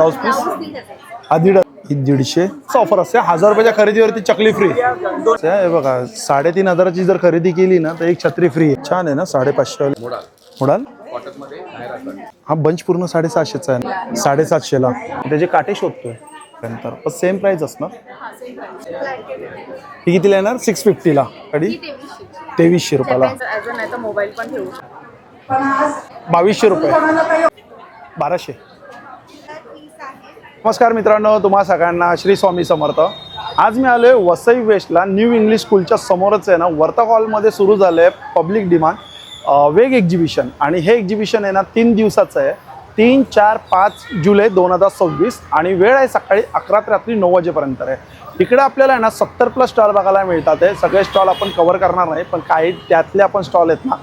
Blouse piece हा 150 offer असते. 1000 रुपयाच्या खरेदीवरती चकली फ्री. हे बघा 3500ची जर खरेदी केली ना तर एक छत्री फ्री आहे. छान आहे ना. 550 मोडाल हा बंच पूर्ण 750चा आहे. 750ला त्याचे काटे शोधतोय नंतर पण सेम प्राइस असणार. ही कितीला येणार? 650ला कधी 2300 रुपयाला. मोबाईल पण ठेवू 2200 रुपये 1200. नमस्कार मित्रांनो, तुम्हा सगळ्यांना श्री स्वामी समर्थ. आज मी आलो आहे वसई वेस्टला न्यू इंग्लिश स्कूलच्या समोरच आहे ना वर्तक हॉलमध्ये सुरू झालं आहे पब्लिक डिमांड वेग एक्झिबिशन. आणि हे एक्झिबिशन आहे ना 3 दिवसाचं आहे. 3, 4, 5 जुलै 2026 आणि वेळ आहे सकाळी 11 ते रात्री 9 वाजेपर्यंत आहे. इकडे आपल्याला आहे ना 70+ स्टॉल बघायला मिळतात आहे. सगळे स्टॉल आपण कव्हर करणार नाही, पण काही त्यातले आपण स्टॉल आहेत ना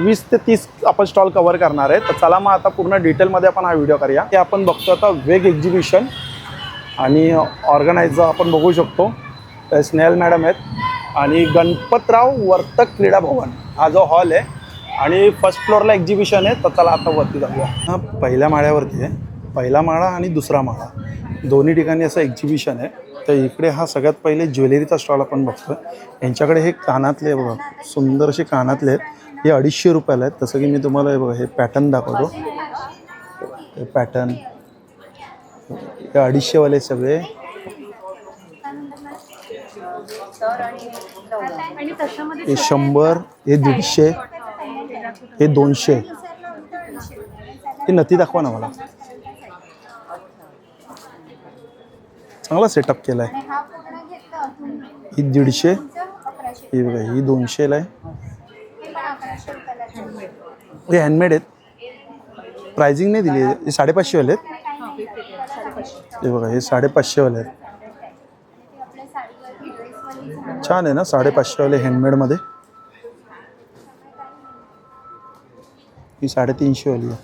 20 ते 30 आपण स्टॉल कव्हर करणार आहे. तर चला मग आता पूर्ण डिटेलमध्ये आपण हा व्हिडिओ करूया. ते आपण बघतो आता वेग एक्झिबिशन आणि ऑर्गनायझर आपण बघू शकतो. स्नेहल मॅडम आहेत आणि गणपतराव वर्तक क्रीडा भवन हा जो हॉल आहे आणि फर्स्ट फ्लोअरला एक्झिबिशन आहे. तर चला आता वरती जाऊया. हा पहिल्या माळ्यावरती आहे. पहिला माळा आणि दुसरा माळा दोन्ही ठिकाणी असं एक्झिबिशन आहे. तर इकडे हा सगळ्यात पहिले ज्वेलरीचा स्टॉल आपण बघतो. यांच्याकडे हे कानातले बघा सुंदर असे कानातले आहेत. हे 250 रुपयाला आहेत. तसं की मी तुम्हाला हे बघा हे पॅटर्न दाखवतो. हे पॅटर्न हे 250 वाले सगळे. हे 100, हे 150, हे 200. हे नथी दाखवा ना मला. चांगला सेटअप केला आहे. ही 150, ही बघा ही 200ला आहे. हे हँडमेड आहेत. प्राइसिंग नाही दिली. हे 550 वाले आहेत. हे बघा हे 550 वाले आहेत. छान आहे ना 550 वाले हँडमेडमध्ये. ही 350 वाली आहे.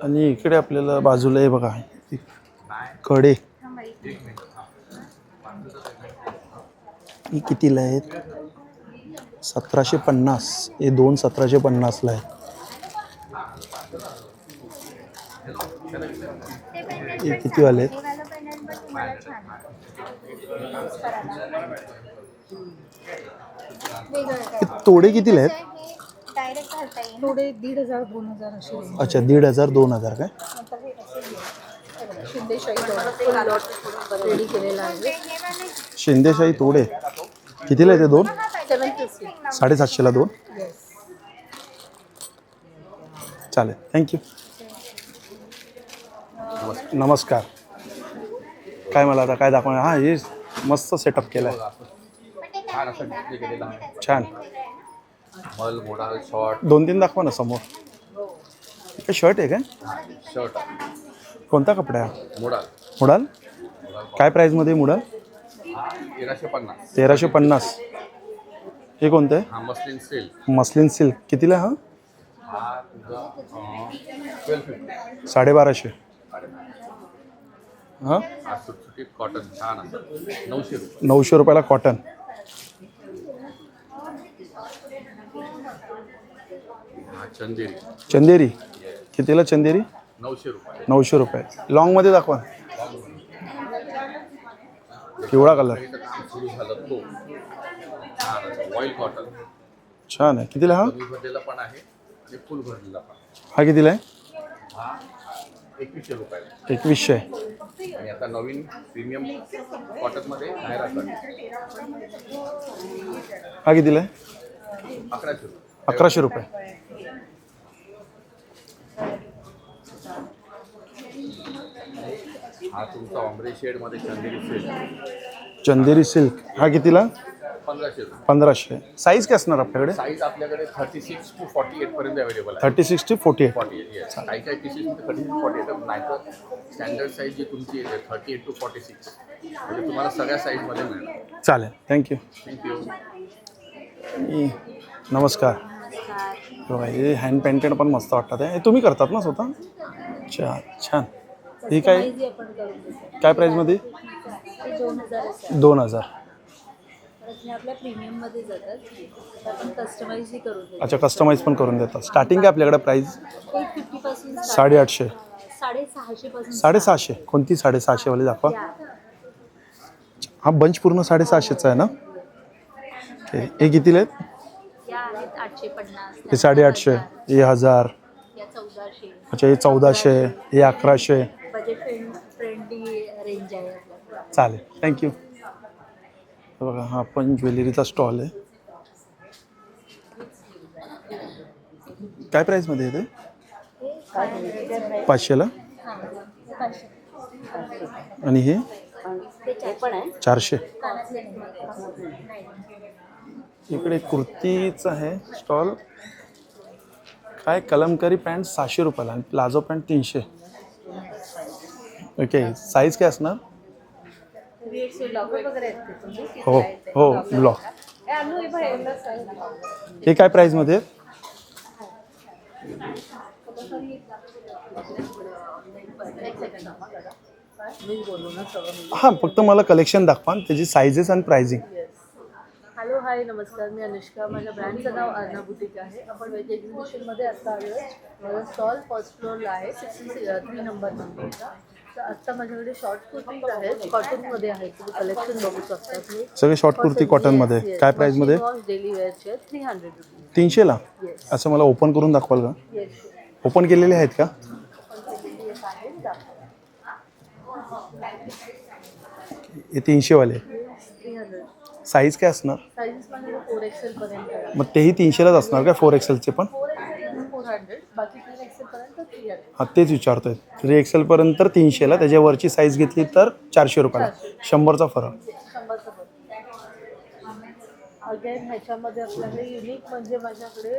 आणि इकडे आपल्याला बाजूला हे बघा कडे ही कितीला आहेत? 1750. हे 2 1750ला आहेत. हे किती वाले आहेत? तोडे कितीला आहेत? थोडे 1500-2000 असे. अच्छा 1500 2000 काय? शिंदेशाही तोडे कितीला आहे ते? 2 750ला 2. चालेल थँक्यू. नमस्कार. काय मला आता काय दाखवणार? हां हे मस्त सेटअप केलं आहे. छान. 2-3 दाखवा ना समोर. हे शर्ट आहे काय? कोणता कपडा आहे? मुडाल. काय प्राईजमध्ये मुडाल? 1350. हे कोणतं आहे? Muslin silk. कितीला हा? 1250. हां 900 रुपयाला कॉटन. चंदेरी कितीला? चंदेरी 900 रुपये. लॉंगमध्ये दाखवा. पिवळा कलर छान आहे. कितीला हा? हा कितीला आहे? 2100. आणि आता नवीन प्रीमियम कॉटन मध्ये हा कितीला आहे? 1100 रुपये. हा तुमचा ऑम्ब्रे शेड मध्ये चंदेरी सिल्क. हा कितीला? 1500. साईज काय असणार आपल्याकडे? साईज आपल्याकडे 36 to 48 पर्यंत अवेलेबल आहे. 36 to 48. काही काही पीसेस मध्ये 36 to 48 नाही तर स्टँडर्ड साईज जी तुमची येते 38 to 46 म्हणजे तुम्हाला सगळ्या साईज मध्ये मिळणार. चालेल थँक्यू. नमस्कार. बघा हे हँड पेंटेड पण मस्त वाटतात. हे तुम्ही करतात ना स्वतः? अच्छा छान. ही काय प्राईजमध्ये? 2000. आपल्या प्रीमियम मध्ये जातात. आपण कस्टमाइज करून देतो. अच्छा कस्टमाइज पण करून देतात. स्टार्टिंग काय आपल्याकडे प्राईस? 850 पासून 850. 650 पासून 650. कोणती 650 वाली दाखवा. हा बंच पूर्ण 650चा आहे ना. ओके. हे कितीला आहेत? या आहेत 850. हे 850, हे 1000. या 1400. अच्छा हे 1400, हे 1100. बजेट फ्रेंडली रेंज आहे आपल्याकडे. चालेल, थँक्यू. बघा हा पण ज्वेलरीचा स्टॉल आहे. काय प्राईसमध्ये आहे ते? 500ला. हां, हे 500. आणि हे ते पण आहे 400. कानातले नाही. इकडे कुर्तीचं आहे स्टॉल. काय कलमकारी पॅन्ट 600 रुपयाला आणि प्लाझो पॅन्ट 300. ओके. साईज काय असणार? हो हो ब्लॉक. हे काय प्राईसमध्ये आहेत? हां फक्त मला कलेक्शन दाखवा आणि त्याची साईजेस आणि प्राइसिंग. हॅलो हाय नमस्कार, मी अनुष्का. माझ्या ब्रँडचं नाव अर्ना बुटीक आहे. आपण वेज एक्झिबिशनमध्ये आत्ता आलो आहे. माझा स्टॉल फर्स्ट फ्लोअरला आहे, 63 नंबर नंबरचा. तर आत्ता माझ्याकडे शॉर्ट कुर्तीज आहेत, कॉटनमध्ये आहेत. तुम्ही कलेक्शन बघू शकता. तुम्ही सगळे शॉर्ट कुर्ती कॉटनमध्ये. काय प्राईसमध्ये? Daily वेअरचे 300 rupees. 300ला. असं मला ओपन करून दाखवाल का? येस ओपन केलेले आहेत का? हे 300 वाले. 300. साईज काय असणार? साईजेस माझ्याकडे 4XL पर्यंत आहे. मग तेही 300लाच असणार का? 4XLचे पण? 4XL 400, बाकी 3XL पर्यंत 300. हां तेच विचारतोय. 3XL पर्यंत 300ला, त्याच्यावरची साईज घेतली तर 400 रुपयाला. 100चा फरक. 100चं पण. अगेन ह्याच्यामध्ये आपल्याकडे युनिक म्हणजे माझ्याकडे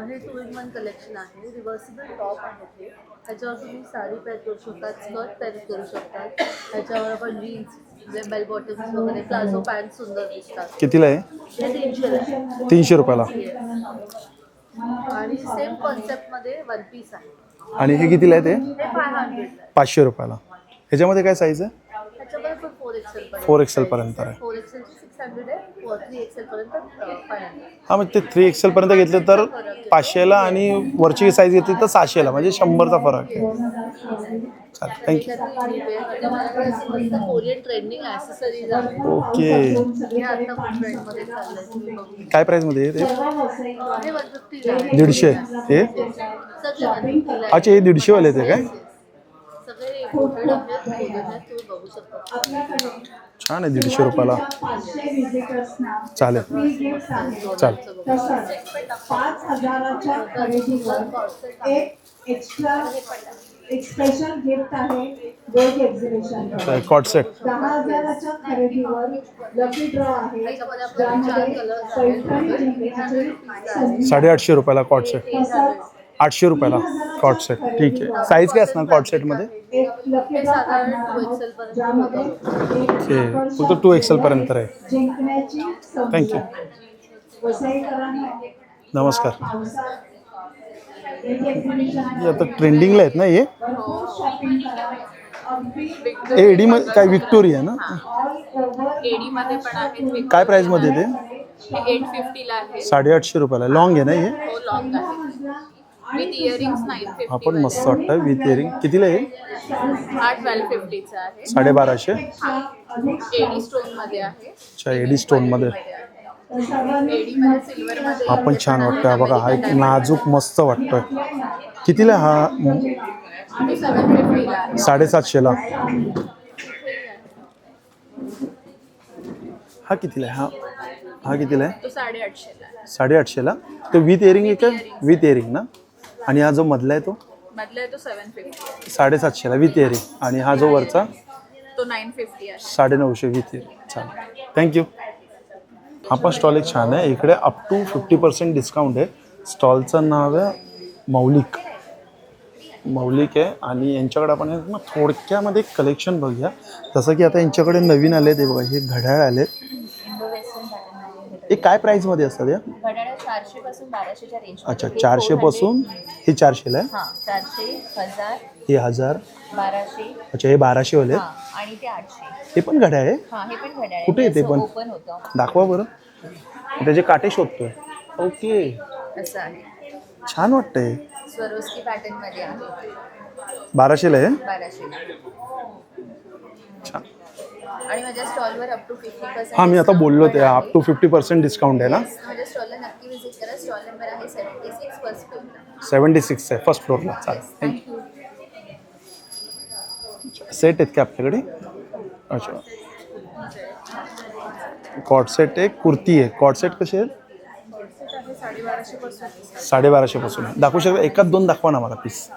हे 2-in-1 कलेक्शन आहे. रिव्हर्सिबल टॉप आहे ते. ह्याच्यावर तुम्ही साडी पॅक करू शकतात, स्कर्ट पॅक करू शकतात. ह्याच्यावर आपण जीन्स म्हणजे बेल बॉटम्स वगैरे प्लाझो पॅन्ट सुंदर दिसतात. कितीला आहे? हे 300 आहे. 300 रुपयाला. आणि सेम कॉन्सेप्टमध्ये वन पीस आहे. आणि हे कितीला आहे ते? हे 500 आहे. 500 रुपयाला. ह्याच्यामध्ये काय साईज आहे? ह्याच्यामध्ये पण 4XL पर्यंत. 4XL पर्यंत आहे. 4XL ची 600 आहे, 3XL पर्यंत 500. हां मग ते 3XL पर्यंत घेतले तर 500ला आणि वरची साईज घेतली तर 600ला, म्हणजे 100चा फरक आहे. चालेल, थँक्यू. कोरियन ट्रेंडिंग ॲक्सेसरीज आहे. ओके. हे आता खूप ट्रेंडमध्ये चाललंय, तुम्ही बघू. काय प्राईसमध्ये आहे ते? हे 150 आहे. 150. हे सगळे 150 आहे. अच्छा हे 150 वाले ते काय? सगळे imported आहेत, modern आहेत, तुम्ही बघू शकता. छान आहे. 150 रुपयाला. चालेल चालेल. तसंच 5,000च्या खरेदीवर एक स्पेशल गिफ्ट आहे वेज एक्झिबिशन. Cot set. 10,000च्या खरेदीवर लकी ड्रॉ आहे, त्याच्यामध्ये आपल्याला 4 कलर्स आहेत. 850 रुपयाला कॉट सेट. तसंच 800 रुपयाला कॉट सेट. ठीक आहे. साईज काय असणार कॉट सेटमध्ये? एक लकी हे ड्रॉ साधारण करणार 2XL आहोत, पर्यंत ज्यामध्ये ओके. फक्त 2XL पर्यंत आहे. जिंकण्याची संधी थँक्यू. आहे. वसईकरांनो, नमस्कार. पावसात वेज एक्झिबिशन हे आता ट्रेंडिंगला आहेत ना हे? भरपूर शॉपिंग करा. अगदी एडी मध्ये काय विक्टोरिया ना? ऑल ओव्हर एडी मध्ये पण आहेत. काय प्राईसमध्ये ते? हे 850 ला आहे. 850 रुपयाला. लॉंग आहे ना हे? हो लॉंग आहे. With earrings 950. हा पण मस्त वाटतं विथ इयरिंग. कितीला आहे? हा 1250 चा आहे. 1250. एडी स्टोन मध्ये आहे. अच्छा एडी स्टोनमध्ये. एडी मध्ये सिल्वर मध्ये हा पण छान वाटतं. हा बघा हा एक नाजूक मस्त वाटतोय. कितीला आहे हा? 750 ला आहे. 750ला. हा कितीला आहे? हा कितीला आहे? तो 850 ला आहे. 850ला. तो विथ इयरिंग आहे का? विथ इयरिंग ना. आणि हा जो मधला आहे तो मधला आहे तो 750 750ला विथ इयरिंग. आणि हा जो वरचा तो 950 आहे. 950 विथ इयरिंग. चालेल, थँक्यू. हा पण स्टॉल एक छान आहे. इकडे अप टू 50% डिस्काउंट आहे. स्टॉलचं नाव आहे मौलिक. मौलिक आहे. आणि यांच्याकडे आपण ना थोडक्यामध्ये कलेक्शन बघूया. जसं की आता यांच्याकडे नवीन आले ते बघा, हे घड्याळ आले. इंडो वेस्टर्न पॅटर्न आहे. हे काय प्राईसमध्ये असतात या? घड्याळ 400 पासून 1200च्या रेंज. अच्छा 400 पासून हे 400ला आहे. हां 400, 1000, हे 1000. 1200. अच्छा हे 1200 वाले. हां आणि ते 800. हे पण घड्याळ आहे. हां हे पण घड्याळ आहे. कुठे आहे ते पण? ओपन होतं दाखवा बरं. त्याचे काटे शोधतोय. ओके असं आहे. छान वाटतंय. स्वरोस्की पॅटर्न मध्ये आहे. 1200ला आहे. 1200. छान. आणि माझ्या स्टॉलवर अप टू 50%. हां, मी आता बोललो ते अप टू 50% डिस्काउंट आहे ना. माझ्या स्टॉलला नक्की व्हिजिट करा. स्टॉल नंबर आहे 76 फर्स्ट फ्लोअरला. 76 आहे फर्स्ट फ्लोअरला. चालेल, थँक्यू. सेट आहेत का आपल्याकडे? अच्छा, कॉट सेट आहे, कुर्ती आहे. कॉट सेट कसे आहेत? 1250 पासून दाखवू शकता? एकात दोन दाखवा ना मला पीस,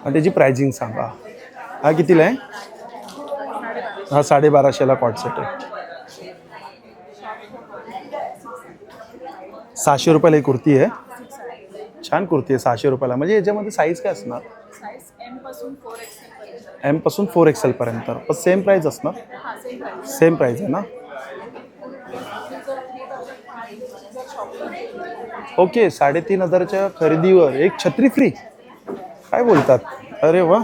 आणि त्याची प्राइसिंग सांगा. हा कितीला आहे? हा 1250ला कॉट सेट आहे. 600 रुपयाला ही कुर्ती आहे. छान कुर्ती आहे 600 रुपयाला. म्हणजे याच्यामध्ये साईज काय असणार? एम पासून 4XL पर्यंत. पण सेम प्राइस असणार? सेम प्राइस आहे ना. ओके, 3500च्या खरेदीवर एक छत्री फ्री. काय बोलतात? अरे वा,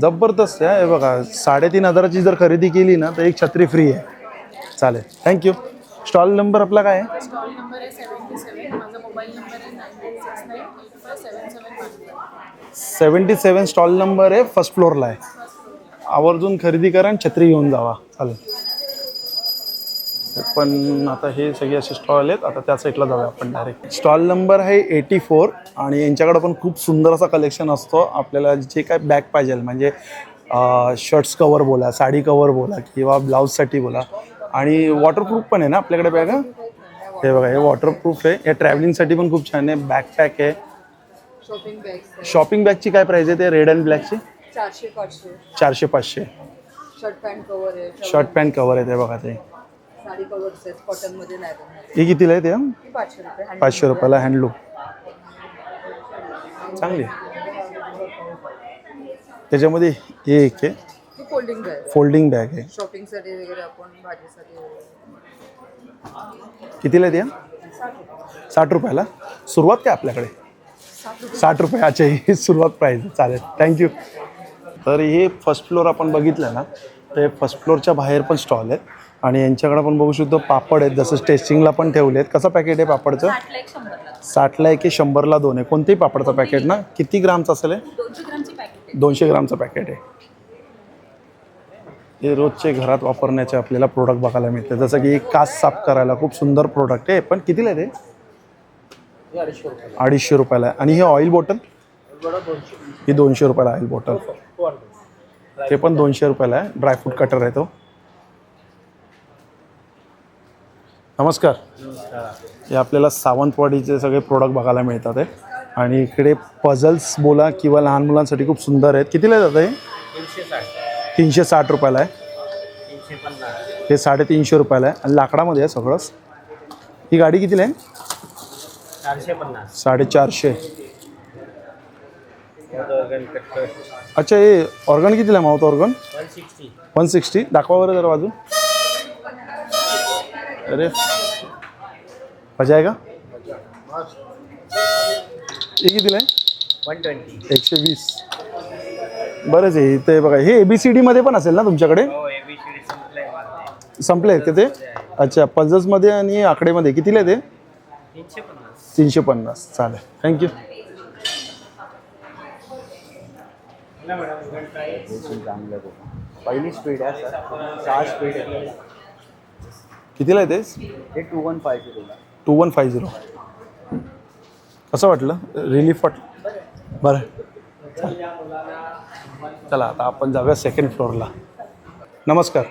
जबरदस्त आहे. हे बघा, 3500ची जर खरेदी केली ना तर एक छत्री फ्री आहे. चालेल, थँक्यू. स्टॉल नंबर आपला काय आहे? स्टॉल नंबर आहे 77. माझा मोबाईल नंबर आहे 9869857711. 77 स्टॉल नंबर आहे, फर्स्ट फ्लोअरला आहे. आवर्जून खरेदी करा आणि छत्री घेऊन जावा. चालेल. पण आता हे सगळे असे स्टॉल आहेत. आता त्या साईडला जाऊया आपण डायरेक्ट. स्टॉल नंबर आहे 84 आणि यांच्याकडे पण खूप सुंदर असा कलेक्शन असतो. आपल्याला जे काय बॅग पाहिजे म्हणजे शर्ट्स कवर बोला, साडी कवर बोला किंवा ब्लाऊजसाठी बोला. आणि वॉटरप्रूफ पण आहे ना आपल्याकडे बॅग. हे बघा, हे वॉटरप्रूफ आहे. हे ट्रॅव्हलिंगसाठी पण खूप छान आहे. बॅकपॅक आहे. शॉपिंग बॅग्स शॉपिंग बॅगची काय प्राईस आहे? ते रेड अँड ब्लॅकची 400-500. 400-500. शर्ट पॅन्ट कवर आहे. शर्ट पॅन्ट कवर आहे ते बघा. ते साडी कवर्स आहेत कॉटनमध्ये नाही. हे कितीला आहे? ते 500 रुपये. 500 रुपयाला हँडलूम. चांगली आहे. त्याच्यामध्ये हे एक आहे, ही फोल्डिंग बॅग. फोल्डिंग बॅग आहे. शॉपिंगसाठी वगैरे आपण भाजीसाठी वगैरे. कितीला आहे? ते 60 रुपयाला. सुरुवात काय आपल्याकडे? 60 रुपये. अच्छा, ही सुरुवात प्राईस. चालेल, थँक्यू. तर हे फर्स्ट फ्लोअर आपण बघितलं ना, ते फर्स्ट फ्लोअरच्या बाहेर पण स्टॉल आहेत. आणि यांच्याकडे पण बघू शकतो पापड आहेत, जसं टेस्टिंगला पण ठेवले आहेत. कसं पॅकेट आहे पापडचं? 60ला एक आहे, 100ला 2 आहे. कोणतेही पापडचं पॅकेट ना? किती ग्रामचं असेल? 200 ग्रामची पॅकेट. 200 ग्रामचं पॅकेट आहे. हे रोजचे घरात वापरण्याचे आपल्याला प्रोडक्ट बघायला मिळते. जसं की काच साफ करायला खूप सुंदर प्रोडक्ट आहे. पण कितीला आहे ते? 250 रुपयाला आहे. आणि ही ऑइल बॉटल ही 200 रुपयाला ऑइल बॉटल. ते पण 200 रुपयाला आहे. ड्रायफ्रूट कटर आहे तो. नमस्कार. हे आपल्याला सावंतवाडीचे सगळे प्रोडक्ट बघायला मिळतात आहे. आणि इकडे पझल्स बोला किंवा लहान मुलांसाठी खूप सुंदर आहेत. कितीला जातं हे? 360 रुपयाला आहे. हे 350 रुपयाला आहे. आणि लाकडामध्ये आहे सगळंच. ही गाडी कितीला आहे? 450. अच्छा, हे ऑर्गन कितीला आहे? Mouth organ 160. दाखवा बरं जरा वाजून. अरे मजा आहे का? हे कितीला आहे? 120. बरंच आहे. ते बघा, हे ABCD मध्ये पण असेल ना तुमच्याकडे? संपले आहेत का ते? अच्छा, पझल्समध्ये आणि आकडेमध्ये कितीला आहे ते? 350. चालेल, थँक्यू. पहिली स्पीड आहे सर, 6 स्पीड आहे. कितीला आहे ते? हे 2150. 2150. कसं वाटलं? रिलीफ वाटलं? बरं. चला आता आपण जाऊया सेकंड फ्लोअरला. नमस्कार.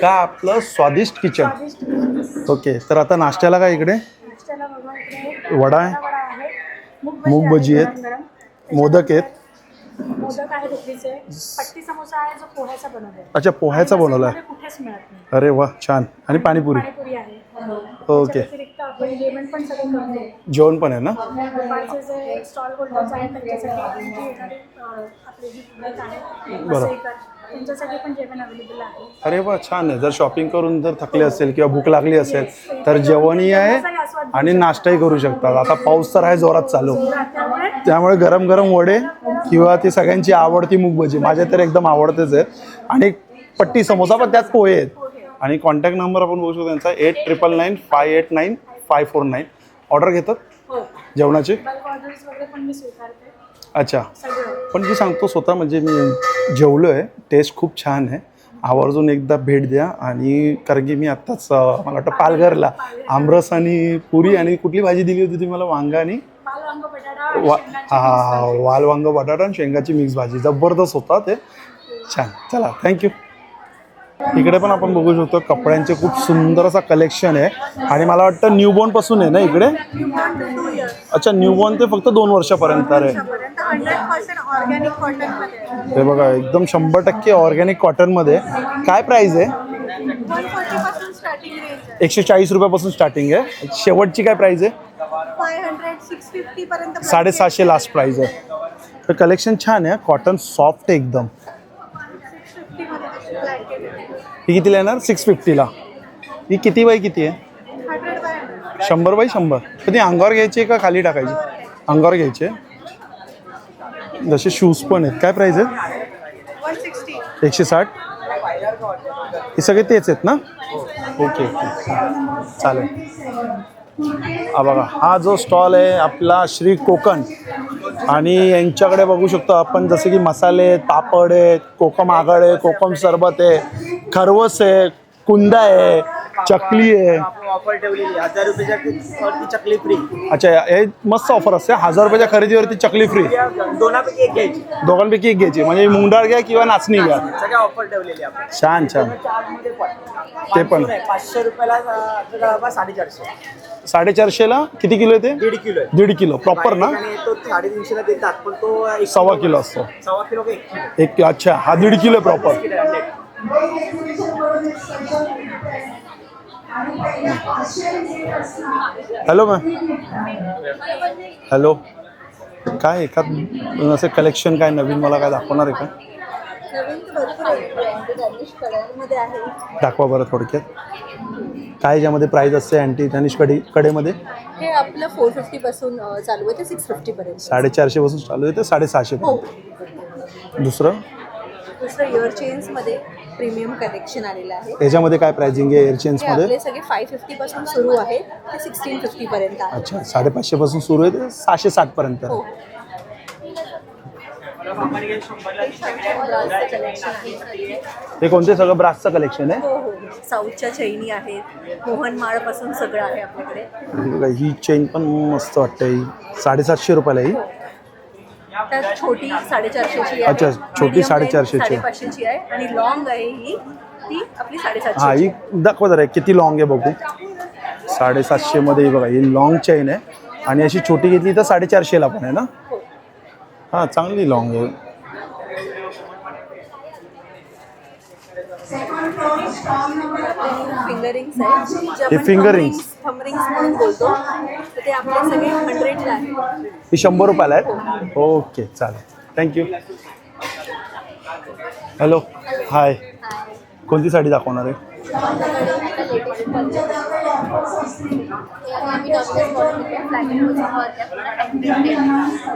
का आपलं स्वादिष्ट किचन. ओके, तर आता नाश्त्याला काय इकडे? वडा आहे, मूग भजी आहेत, मोदक आहेत. मोदक आहे ढोकळीचे. पट्टी समोसा आहे जो पोह्याचा बनवलाय. अच्छा, पोह्याचा बनवला आहे. कुठेच मिळत नाही. अरे वा, छान. आणि पाणीपुरी. पाणीपुरी आहे. ओके, त्याच्या व्यतिरिक्त आपण जेवण पण सगळं करतो. जेवण पण आहे ना? दुपारचे जे स्टॉल होल्डर्स आहेत त्यांच्यासाठी जी येणारी आपले जी public आहे बरं. वसईकर, त्यांच्यासाठी पण जेवण अवेलेबल आहे. अरे वा, छान आहे. जर शॉपिंग करून जर थकले असेल किंवा भूक लागली असेल तर जेवणही आहे आणि नाश्ताही करू शकतात. आता पाऊस तर आहे जोरात चालू, त्यामुळे त्यामुळे गरम गरम वडे किंवा ती सगळ्यांची आवडती मूग भजी, माझ्या तर एकदम आवडतेच आहेत. आणि पट्टी समोसा पण त्यात पोहे आहेत. आणि कॉन्टॅक्ट नंबर आपण बघू शकतो त्यांचा 8999589549. ऑर्डर घेतात? हो, जेवणाचे? बल्क ऑर्डर्स वगैरे पण मी स्वीकारते अच्छा. सगळं. पण मी सांगतो स्वतः म्हणजे मी जेवलो आहे, टेस्ट खूप छान आहे. आवर्जून एकदा भेट द्या. आणि कारण की मी आत्ताच मला वाटतं पालघरला आमरस आणि पुरी आणि कुठली भाजी दिली होती तुम्ही मला? वांगा आणि पालवांग बटाटा आणि शेंगाची मिक्स वाल वांग बटाटा आणि शेंगाची मिक्स भाजी जबरदस्त होता ते. छान. चला थँक्यू. इकडे पण आपण बघू शकतो कपड्यांचे खूप सुंदर असा कलेक्शन आहे. आणि मला वाटतं न्यूबॉर्न पासून आहे ना इकडे? अच्छा, न्यूबॉर्न ते फक्त 2 वर्षापर्यंत आहे. 100% ऑर्गॅनिक कॉटनमध्ये हे बघा एकदम 100% ऑर्गॅनिक कॉटनमध्ये. काय प्राइस आहे? 140 पासून स्टार्टिंग रेंज आहे. 140 रुपयापासून स्टार्टिंग आहे. शेवटची काय प्राइस आहे? 500 650 पर्यंत 750 लास्ट प्राइस आहे. तर कलेक्शन छान आहे. कॉटन सॉफ्ट आहे एकदम. 650 मध्ये ब्लँकेट आहे. ही कितीला येणार? 650ला. ही किती बाय किती आहे? 100 बाय 100. 100 बाय 100. तर ती अंगावर घ्यायची आहे का खाली टाकायची? अंगावर घ्यायची आहे. जसे शूज पण आहेत. काय प्राइस आहे? 160. 160. हे सगळे तेच आहेत ना? ओके चालेल. हा बघा, हा जो स्टॉल आहे आपला श्री कोकण. आणि यांच्याकडे बघू शकतो आपण जसे की मसाले आहेत, पापड आहेत, कोकम आगळ आहे, कोकम सरबत आहे, खरवस आहे, कुंदा आहे, चकली आहे. ऑफर ठेवलेली 1000 रुपयाच्या वरती चकली फ्री. अच्छा, हे मस्त ऑफर असते. 1000 रुपयाच्या खरेदीवरती चकली फ्री. दोनापैकी एक घ्यायची. दोघांपैकी एक घ्यायची. म्हणजे मुंगडाळ घ्या किंवा नाचणी घ्या. सगळ्या ऑफर ठेवलेली आपण. छान छान. चार्टमध्ये पण ते पण 500 रुपयाला जवळपास 450. 450ला किती किलो आहे ते? 1.5 किलो आहे. 1.5 किलो प्रॉपर ना? आणि तो 350ला देतात पण तो 1.25 किलो असतो. 1.25 किलो का 1 किलो. एक अच्छा, हा 1.5 kilo proper. Hello ma'am. Hello. काय एखाद असं कलेक्शन काय नवीन मला काय दाखवणार आहे का? नवीन तर भरपूर आहे. डॅनिश कलरमध्ये आहे. दाखवा बरं थोडक्यात. काय याच्यामध्ये प्राईस असते अँटी डॅनिश कडेमध्ये? हे आपलं 450 पासून चालू आहे ते 650 पर्यंत. 450 पासून चालू आहे ते 750 हो. पर्यंत. दुसरं इयर चेन्समध्ये प्रीमियम कलेक्शन आलेलं आहे. याच्यामध्ये काय प्राइसिंग आहे एअर हे चेन्समध्ये? आपले सगळे 550 पासून सुरू आहे ते 1650 पर्यंत आहे. अच्छा, 550 पासून सुरू आहे ते 660 पर्यंत. हो. कलेक्शन आहे. हे कोणते सगळं ब्रासचं कलेक्शन आहे? हो हो. साऊथच्या चैनी आहेत. मोहनमाळ पासून सगळं आहे आपल्याकडे. हे बघा, ही चेन पण मस्त वाटते. ही 750 रुपयाला. ही त्यात छोटी 450ची आहे. अच्छा, छोटी medium आहे 450ची. 550ची आहे आणि लॉंग आहे ही ती आपली 750. हा, ही दाखवा जरा किती लॉंग आहे बघू. 750 मध्ये ही बघा, ही लॉंग चेन आहे. आणि अशी छोटी घेतली तर 450ला पण आहे ना? हां, चांगली लॉंग आहे. फिंगरिंग्स आहेत. हे finger rings? थंब रिंग्स म्हणून बोलतो. तर ते आपले सगळे 100ला आहे. ही 100 रुपयाला आहेत. ओके चालेल, थँक्यू. हॅलो. हाय. कोणती साडी दाखवणार आहे?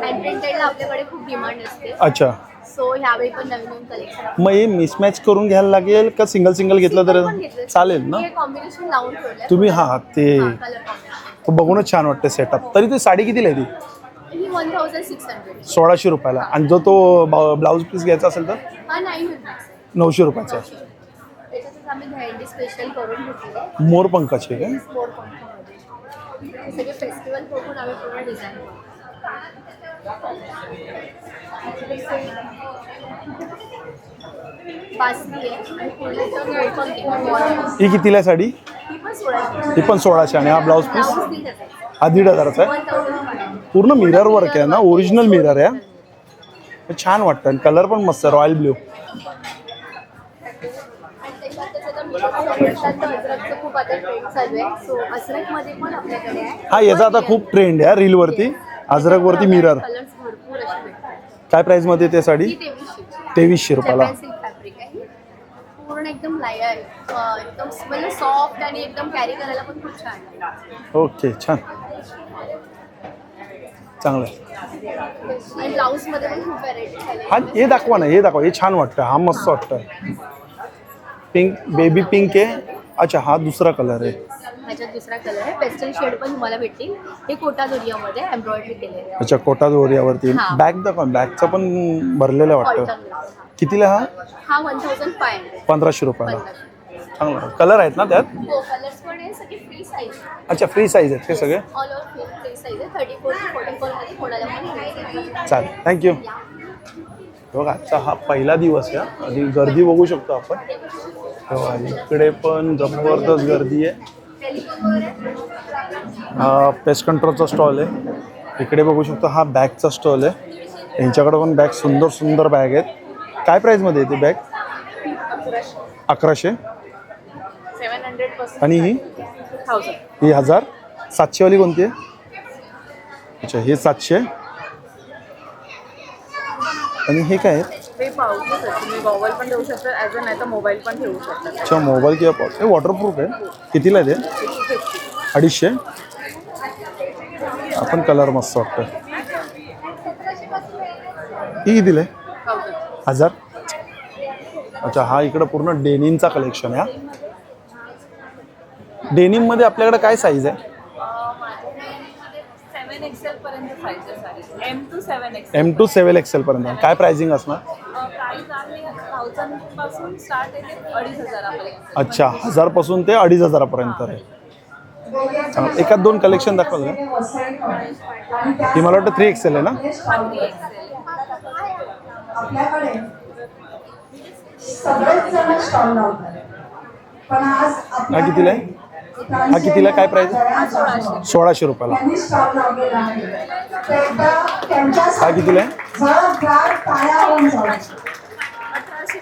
हँडप्रिंटेडला आपल्याकडे खूप डिमांड असते. अच्छा. सो ह्यावेळी पण नवीन नवीन कलेक्शन मग हे मिसमॅच करून घ्यायला लागेल का सिंगल सिंगल घेतलं तर चालेल ना? कॉम्बिनेशन लावून ठेवलंय. तुम्ही हां ते कलर कॉम्बिनेशन. तो बघूनच छान वाटतं सेटअप. तरी ती साडी कितीला आहे ती? ही 1600. 1600 रुपयाला. आणि जो तो ब्लाऊज पीस घ्यायचा असेल तर हा 900 रुपयाचा. त्याच्यातच आम्ही भेंडी स्पेशल करून घेतली. मोरपंखाचे काय? हे सगळे फेस्टिवल बघून आम्ही पूर्ण डिझाईन करतो. बासरी आहे आणि पूर्ण वेलकम केक. ही कितीला आहे साडी? ही पण 1600. ही पण 1600. आणि हा ब्लाऊज पीस ब्लाऊज नाही त्याचा. हा 1500चा आहे. 1000. पूर्ण मिरर वर्क आहे ना? ओरिजिनल मिरर आहे. हे छान वाटतं. आणि कलर पण मस्त आहे, रॉयल ब्ल्यू. अजरकचं खूप आता ट्रेंड चालू आहे. सो अजरकमध्ये पण आपल्याकडे आहे. हा, याचा आता खूप ट्रेंड आहे रीलवरती. अजरकवरती मिरर. कलर्स भरपूर असे भेटतात. काय प्राईसमध्ये ते साडी? ही 2300. 2300 रुपयाला. जपान सिल्क फॅब्रिक आहे. पूर्ण एकदम लाईट आहे. एकदम म्हणजे सॉफ्ट आणि एकदम कॅरी करायला पण खूप छान आहे. ओके, छान, चांगलं आहे. आणि ब्लाऊजमध्ये पण खूप व्हरायटी झाली. हा, हे दाखवा ना, हे दाखवा. हे छान वाटतं. हा मस्त वाटतं. पिंक, बेबी पिंक आहे. अच्छा, हा दुसरा कलर आहे. ह्याच्यात दुसरा कलर आहे, पेस्टल शेड पण तुम्हाला भेटतील. हे कोटा दोरियामध्ये एम्ब्रॉयडरी केलेले आहे. अच्छा, कोटा दोऱ्यावरती. हा. बॅग दाखवा, बॅगचं पण भरलेलं वाटतं. कॉटन. कितीला हा? हा 1500. 1500 रुपयाला. 1500. चांगला कलर आहेत ना त्यात? हो, कलर्स पण आहे, सगळे फ्री साईज. अच्छा, फ्री साईज आहेत ते सगळे? ऑल ओव्हर फ्री साईज आहे. 34 to 44 मध्ये कोणाला पण घ्यायचं. चालेल, थँक्यू. बघा, आजचा हा पहिला दिवस आहे. आधी गर्दी बघू शकतो आपण. तेव्हा इकडे पण जबरदस्त गर्दी आहे. हा पेस्ट कंट्रोलचा स्टॉल आहे. इकडे बघू शकतो हा बॅगचा स्टॉल आहे. यांच्याकडे पण बॅग, सुंदर सुंदर बॅग आहेत. काय प्राईजमध्ये आहे ती बॅग? 1100. 700 आणि ही 1000. ही 1000. 700 वाली कोणती आहे? अच्छा, हे 700. आणि हे काय आहे? ते पाऊचेस आहेत, तुम्ही गॉगल पण ठेवू शकता ॲज अ, नाही तर मोबाईल पण ठेवू शकता. अच्छा, मोबाईल किंवा पाऊच. हे वॉटरप्रूफ आहे. कितीला आहे ते? 250. आपण कलर मस्त वाटतं. ही कितीला आहे? 1000. अच्छा, हा इकडं पूर्ण डेनिमचा कलेक्शन आहे. डेनिममध्ये आपल्याकडे काय साईज आहे? 7XL पर्यंत साईजेस आहेत. M to 7XL. M to 7XL पर्यंत. काय प्राइसिंग असणार? प्राईस आहे 1000 पासून स्टार्ट आहे ते 2500 पर्यंत. अच्छा, 1000 पासून ते 2500 पर्यंत आहे. चांगलं. एकात दोन कलेक्शन दाखवाल का? ही मला वाटतं 3XL आहे ना? आपल्याकडे सगळेच जण स्टॉल लावतात, पण आज हा कितीला आहे? हा कितीला काय प्राइस? 1600 रुपयाला. त्यांनी स्टॉल लावलेला आहे. तर एकदा त्यांच्यासाठी हा कितीला आहे? जोरदार टाळ्या होऊन जाऊ.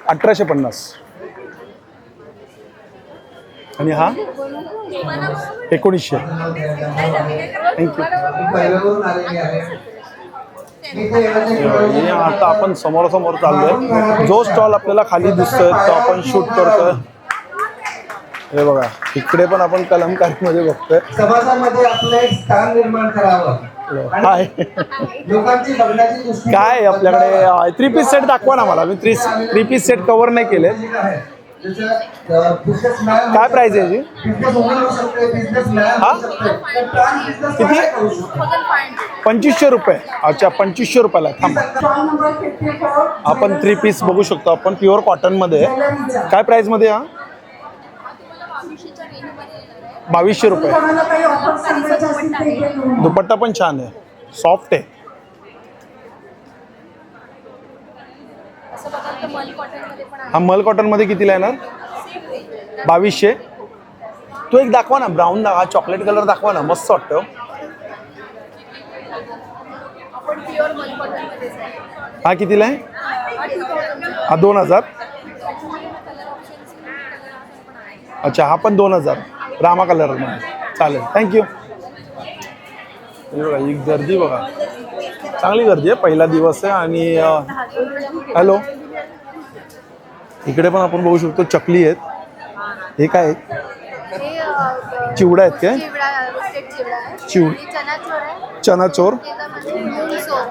1850. आणि हा 1900. थँक्यू. आता आपण समोरासमोर चाललोय. जो स्टॉल आपल्याला खाली दिसतोय तो आपण शूट करतोय. हे बघा, इकडे पण आपण कलमकारीमध्ये बघतोय. समाजामध्ये आपलं एक स्थान निर्माण करावं. हाय, लोकांची बघण्याची दृष्टी काय आपल्याकडे 3 पीस सेट दाखवा ना मला. मी 3 पीस सेट कव्हर नाही केले. काय प्राइस आहे याची? हा किती? 2500 रुपये. अच्छा, 2500 रुपयाला. थांबा, स्टॉल नंबर 54. आपण 3 पीस बघू शकतो आपण. प्युअर कॉटनमध्ये आहे. काय प्राइसमध्ये हा? 2200 रुपये. कोणाला काही ऑफर सांगायचं असेल तर इथे घेऊन दुपट्टा पण छान आहे, सॉफ्ट आहे. असं बघाल तर मल कॉटनमध्ये पण आहे. हा मल कॉटनमध्ये कितीला येणार? 2200. तो एक दाखवा ना, ब्राऊन हा चॉकलेट कलर दाखवा ना, मस्त वाटतं. आपण प्युअर मल कॉटनमध्येच आहे. हा कितीला आहे? हा 2000. अच्छा, हा पण 2000 रामा कलरमध्ये. चालेल, थँक्यू. बघा ही गर्दी बघा, चांगली गर्दी आहे. पहिला दिवस आहे. आणि हॅलो, इकडे पण आपण बघू शकतो चकली आहेत. हे काय आहे? हे चिवडा आहेत काय? चिवडा, रोस्टेड चिवडा आहे. चिवड आणि चनाचोर आहे. चनाचोर. त्याच्यामध्ये मूंगसोर.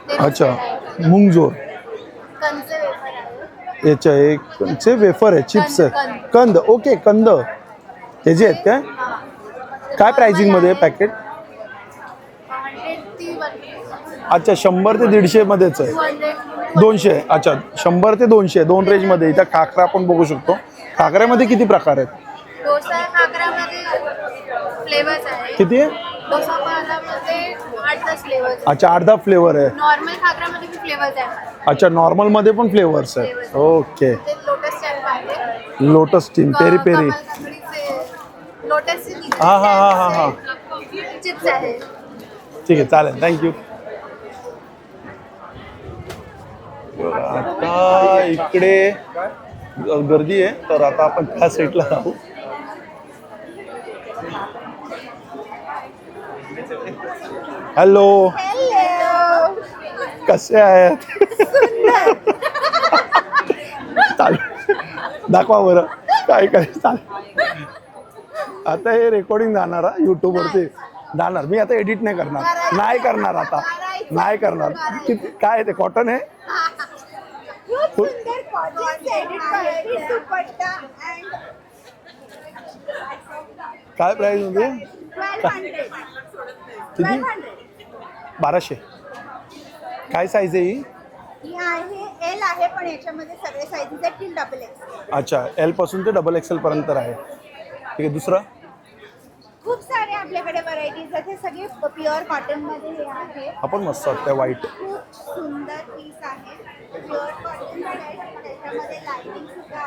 ते अच्छा, roasted आहे. मुंगजोर. कंचे वेफर आहे. याच्या एकचे वेफर आहे, चिप्स आहेत. कंद. ओके, कंद हे जे आहेत काय? काय प्राइसिंगमध्ये पॅकेट? 100 ती 150. अच्छा, 100 ते 150 मध्येच आहे. 200. अच्छा, 100 ते 200 दोन रेंजमध्ये. इथं खाकरा आपण बघू शकतो. खाकऱ्यामध्ये किती प्रकार आहेत? डोसा खाकरामध्ये फ्लेवर्स आहे. किती आहे? डोसा पालामध्ये 8-10 फ्लेवर्स. अच्छा, 8-10 फ्लेवर आहे. नॉर्मल खाकरामध्ये पण फ्लेवर्स आहे. अच्छा, नॉर्मलमध्ये पण फ्लेवर्स आहेत. ओके. ते लोटस स्टॅम्प आहे. Lotus team, peri peri. Lotus हा हा हा हा हा. चिप्स आहे. ठीक आहे, चालेल, थँक्यू. आता इकडे गर्दी आहे, तर आता आपण त्या साईडला जाऊ. हॅलो, कसे आहेत? चालेल, दाखवा बरं काय काय. चालेल, आता हे रेकॉर्डिंग जाणार हा यूट्यूबवरती जाणार. मी आता एडिट नाही करणार. नाही करणार आता, नाही करणार. किती काय आहे ते? कॉटन आहे. दुपट्टा काय प्राईस होती? 1200. किती? 1200. काय साईज आहे ही? ही आहे एल आहे, पण याच्यामध्ये सगळे साईजेस आहेत टिल डबल एक्स. अच्छा, एल पासून ते XXL पर्यंत आहे. ठीक आहे. दुसरं? खूप सारे आपल्याकडे व्हरायटीज आहेत. हे सगळे प्युअर कॉटन मध्ये हे आहे. आपण मस्त वाटतं व्हाईट. खूप सुंदर पीस आहे. प्युअर कॉटन त्याच्यामध्ये लाइनिंग सुद्धा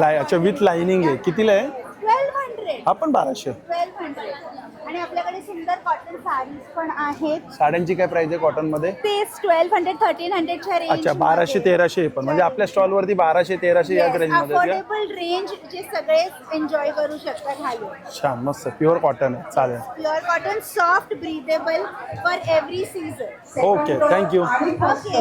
आहे. अच्छा, विथ लाइनिंग आहे. कितीला आहे? 1200. आपण 1200. 1200. आणि आपल्याकडे सुंदर कॉटन साडीज पण आहेत. साड्यांची काय प्राइस आहे कॉटन मध्ये? तेच 1200 1300 च्या रेंज. अच्छा, 1200-1300 पण म्हणजे आपल्या स्टॉल वरती 1200-1300 याच रेंज मध्ये आहे का? अफोर्डेबल रेंज जे सगळे एन्जॉय करू शकतात घालून. छान, मस्त प्युअर कॉटन आहे. चालेल. Pure cotton soft breathable for every season. Okay, thank you. Okay.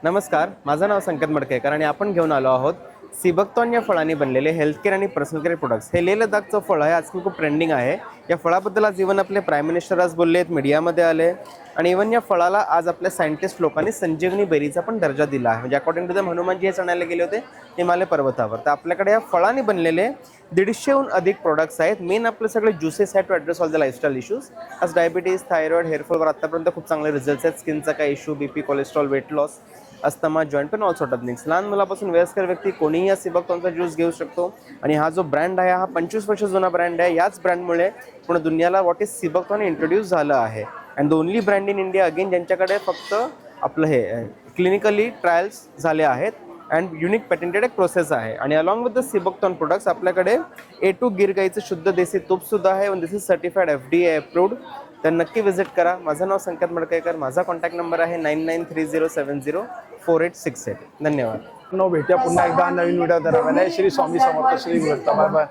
नमस्कार, माझं नाव संकेत मडकेकर आणि आपण घेऊन आलो आहोत सिबकतॉन या फळांनी बनलेले हेल्थ केअर आणि पर्सनल केअर प्रोडक्ट्स. हे लेह लडाखचं फळ आहे, आजकाल खूप ट्रेंडिंग आहे. या फळाबद्दल आज इव्हन आपले प्राईम मिनिस्टर आज बोलले आहेत, मीडियामध्ये आले. आणि इव्हन या फळाला आज आपल्या सायंटिस्ट लोकांनी संजीवनी बेरीचा पण दर्जा दिला आहे. म्हणजे अकॉर्डिंग टू द हनुमानजी हे चढायला गेले होते हिमालय पर्वतावर. तर आपल्याकडे या फळांनी बनलेले 150हून अधिक प्रोडक्ट्स आहेत. मेन आपले सगळे ज्युसेस आहेत to address all the lifestyle issues. आज डायबिटीज, थायरॉइड, हेअरफॉलवर आत्तापर्यंत खूप चांगले रिझल्ट्स आहेत. स्किनचा काय issue, BP, cholesterol, weight loss, asthma, joint pain, all sort of things. लहान मुलापासून वयस्कर व्यक्ती कोणीही या सिबकतॉनचा ज्यूस घेऊ शकतो. आणि हा जो ब्रँड आहे हा 25 वर्ष जुना ब्रँड आहे. याच ब्रँडमुळे पूर्ण दुनियाला व्हॉट इज सिबकतॉन इंट्रोड्यूस झालं आहे. And the only brand in India again ज्यांच्याकडे फक्त आपलं हे क्लिनिकली ट्रायल्स झाले आहेत अँड युनिक पेटेंटेड एक प्रोसेस आहे. आणि अलॉंग विथ द सिबकतॉन प्रोडक्ट्स आपल्याकडे A2 गिर गाईचं शुद्ध देसी तूपसुद्धा आहे. दिस इज सर्टिफाईड FDA अप्रूव्ड. तर नक्की विजिट करा. माझं नाव संकेत मडकेकर. माझा कॉन्टॅक्ट नंबर आहे 9930704868. धन्यवाद. भेटूया पुन्हा एकदा नवीन video. Shri Swami Samarth. Shri Guru. Bye bye.